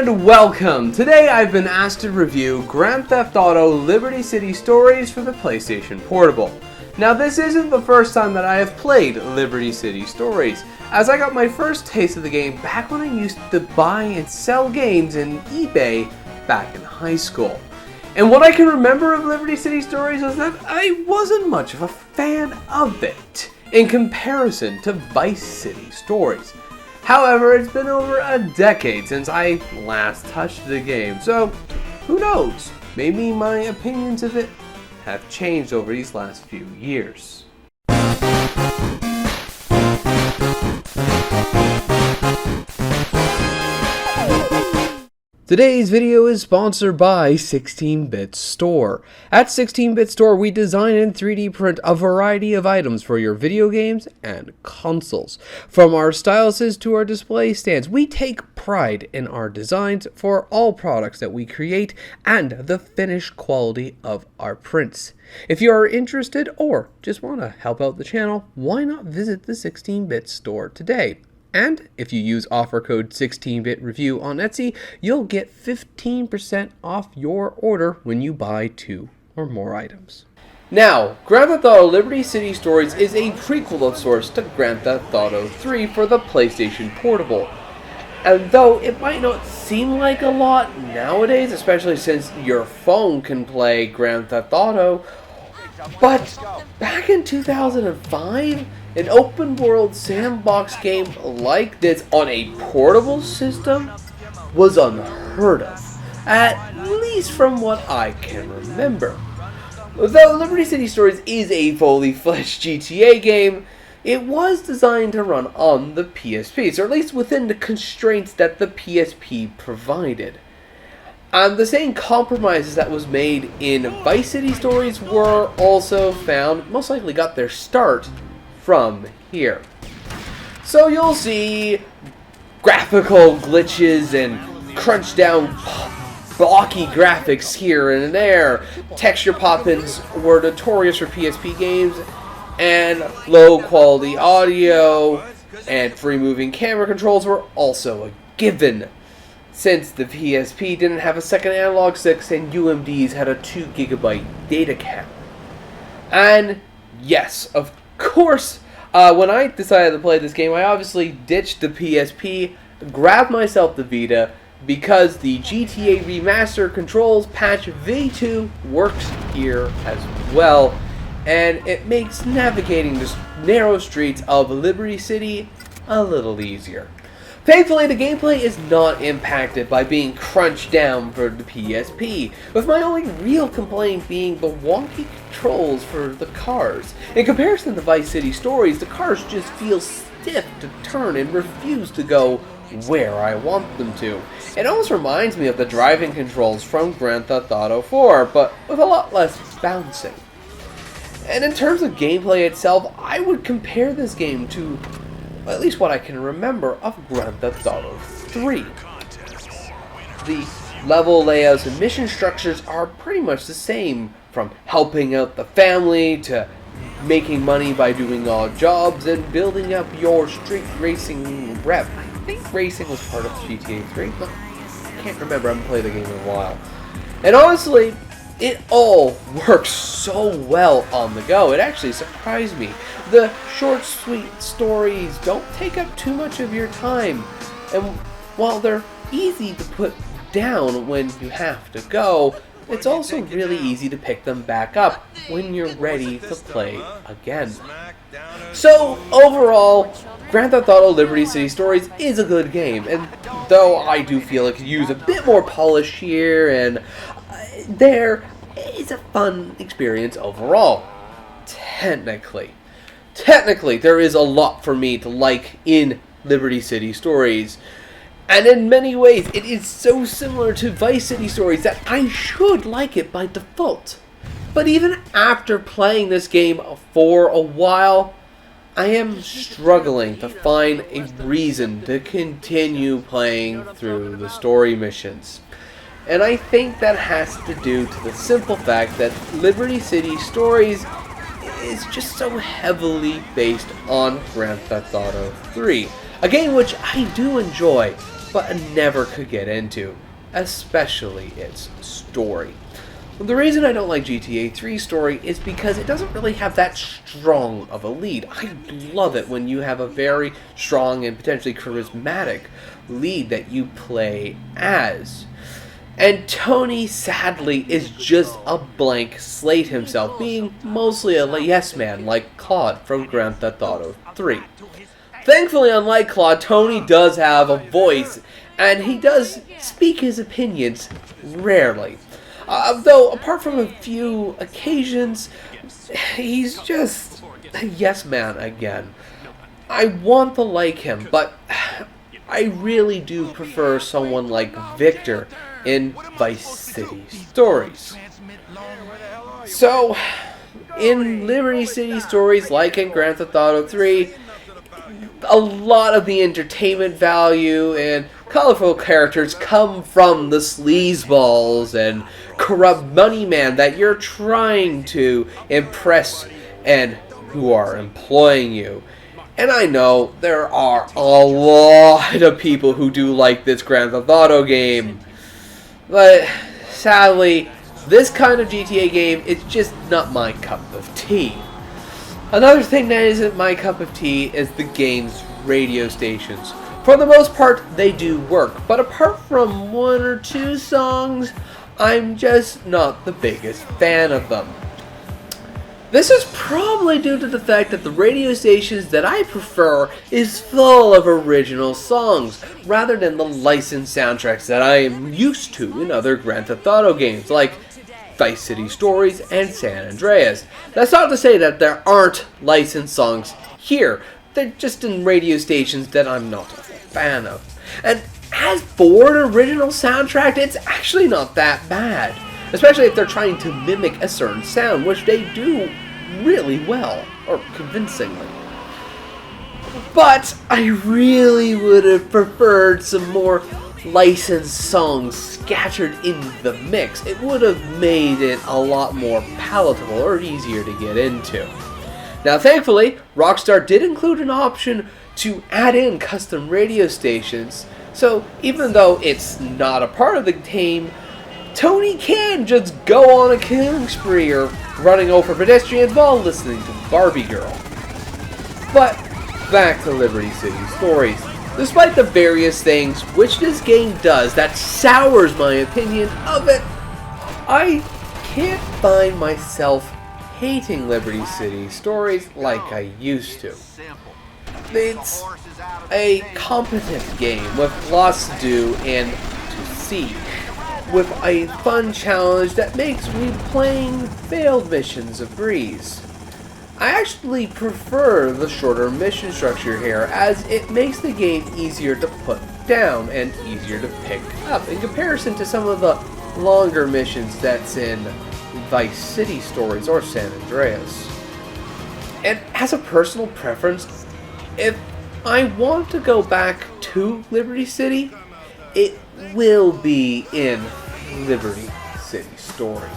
And welcome! Today I've been asked to review Grand Theft Auto Liberty City Stories for the PlayStation Portable. Now this isn't the first time that I have played Liberty City Stories, as I got my first taste of the game back when I used to buy and sell games in eBay back in high school. And what I can remember of Liberty City Stories is that I wasn't much of a fan of it in comparison to Vice City Stories. However, it's been over a decade since I last touched the game, so who knows? Maybe my opinions of it have changed over these last few years. Today's video is sponsored by 16-Bit Store. At 16-Bit Store, we design and 3D print a variety of items for your video games and consoles. From our styluses to our display stands, we take pride in our designs for all products that we create and the finished quality of our prints. If you are interested or just want to help out the channel, why not visit the 16-Bit Store today? And if you use offer code 16BitReview on Etsy, you'll get 15% off your order when you buy 2 or more items. Now, Grand Theft Auto Liberty City Stories is a prequel of sorts to Grand Theft Auto 3 for the PlayStation Portable. And though it might not seem like a lot nowadays, especially since your phone can play Grand Theft Auto, but back in 2005, an open-world sandbox game like this on a portable system was unheard of, at least from what I can remember. Though Liberty City Stories is a fully fledged GTA game, it was designed to run on the PSP, or at least within the constraints that the PSP provided. And the same compromises that was made in Vice City Stories were also found, most likely got their start from here. So you'll see graphical glitches and crunched down blocky graphics here and there. Texture pop-ins were notorious for PSP games, and low quality audio and free moving camera controls were also a given, since the PSP didn't have a second analog stick and UMDs had a 2 GB data cap. And yes, of course, when I decided to play this game, I obviously ditched the PSP, grabbed myself the Vita, because the GTA Remaster Controls Patch V2 works here as well, and it makes navigating the narrow streets of Liberty City a little easier. Thankfully, the gameplay is not impacted by being crunched down for the PSP, with my only real complaint being the wonky controls for the cars. In comparison to Vice City Stories, the cars just feel stiff to turn and refuse to go where I want them to. It almost reminds me of the driving controls from Grand Theft Auto 4, but with a lot less bouncing. And in terms of gameplay itself, I would compare this game to at least what I can remember of Grand Theft Auto 3. The level layouts and mission structures are pretty much the same, from helping out the family to making money by doing odd jobs and building up your street racing rep. I think racing was part of GTA 3, but I can't remember. I haven't played the game in a while. And honestly, it all works so well on the go. It actually surprised me. The short, sweet stories don't take up too much of your time, and while they're easy to put down when you have to go, it's also really easy to pick them back up when you're ready to play again. So, overall, Grand Theft Auto Liberty City Stories is a good game, and though I do feel it could use a bit more polish here and there, it's a fun experience overall. Technically, there is a lot for me to like in Liberty City Stories, and in many ways, it is so similar to Vice City Stories that I should like it by default. But even after playing this game for a while, I am struggling to find a reason to continue playing through the story missions. And I think that has to do to the simple fact that Liberty City Stories is just so heavily based on Grand Theft Auto 3. A game which I do enjoy, but never could get into, especially its story. The reason I don't like GTA 3's story is because it doesn't really have that strong of a lead. I love it when you have a very strong and potentially charismatic lead that you play as. And Tony, sadly, is just a blank slate himself, being mostly a yes man like Claude from Grand Theft Auto 3. Thankfully, unlike Claude, Tony does have a voice, and he does speak his opinions rarely. Though, apart from a few occasions, he's just a yes man again. I want to like him, but I really do prefer someone like Victor in Vice City Stories. So, in Liberty City Stories, like in Grand Theft Auto 3, a lot of the entertainment value and colorful characters come from the sleazeballs and corrupt money man that you're trying to impress and who are employing you. And I know there are a lot of people who do like this Grand Theft Auto game, but sadly, this kind of GTA game is just not my cup of tea. Another thing that isn't my cup of tea is the game's radio stations. For the most part, they do work, but apart from one or two songs, I'm just not the biggest fan of them. This is probably due to the fact that the radio stations that I prefer is full of original songs, rather than the licensed soundtracks that I am used to in other Grand Theft Auto games, like Vice City Stories and San Andreas. That's not to say that there aren't licensed songs here, they're just in radio stations that I'm not a fan of. And as for an original soundtrack, it's actually not that bad, especially if they're trying to mimic a certain sound, which they do really well, or convincingly. But I really would have preferred some more licensed songs scattered in the mix. It would have made it a lot more palatable or easier to get into. Now thankfully, Rockstar did include an option to add in custom radio stations, so even though it's not a part of the game, Tony can just go on a killing spree or running over pedestrians while listening to Barbie Girl. But back to Liberty City Stories. Despite the various things which this game does that sours my opinion of it, I can't find myself hating Liberty City Stories like I used to. It's a competent game with lots to do and to see, with a fun challenge that makes replaying failed missions a breeze. I actually prefer the shorter mission structure here, as it makes the game easier to put down and easier to pick up in comparison to some of the longer missions that's in Vice City Stories or San Andreas. And as a personal preference, if I want to go back to Liberty City, it will be in Liberty City Stories.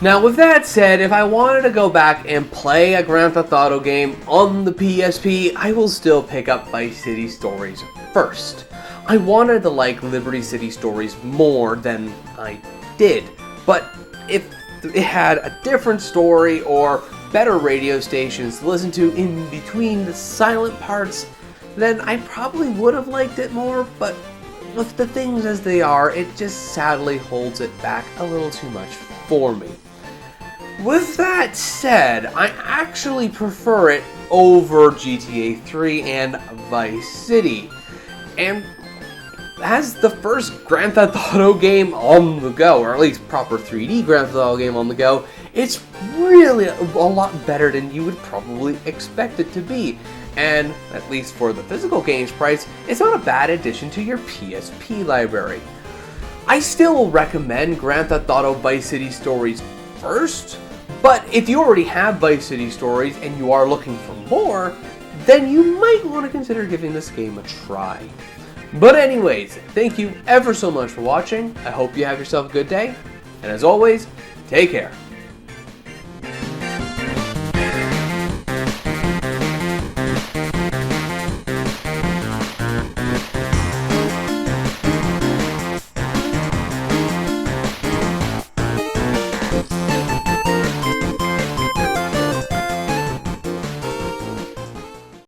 Now with that said, if I wanted to go back and play a Grand Theft Auto game on the PSP, I will still pick up Vice City Stories first. I wanted to like Liberty City Stories more than I did, but if it had a different story or better radio stations to listen to in between the silent parts, then I probably would have liked it more, but with the things as they are, it just sadly holds it back a little too much for me. With that said, I actually prefer it over GTA 3 and Vice City. And as the first Grand Theft Auto game on the go, or at least proper 3D Grand Theft Auto game on the go, it's really a lot better than you would probably expect it to be. And, at least for the physical game's price, it's not a bad addition to your PSP library. I still recommend Grand Theft Auto Vice City Stories first, but if you already have Vice City Stories and you are looking for more, then you might want to consider giving this game a try. But anyways, thank you ever so much for watching. I hope you have yourself a good day, and as always, take care.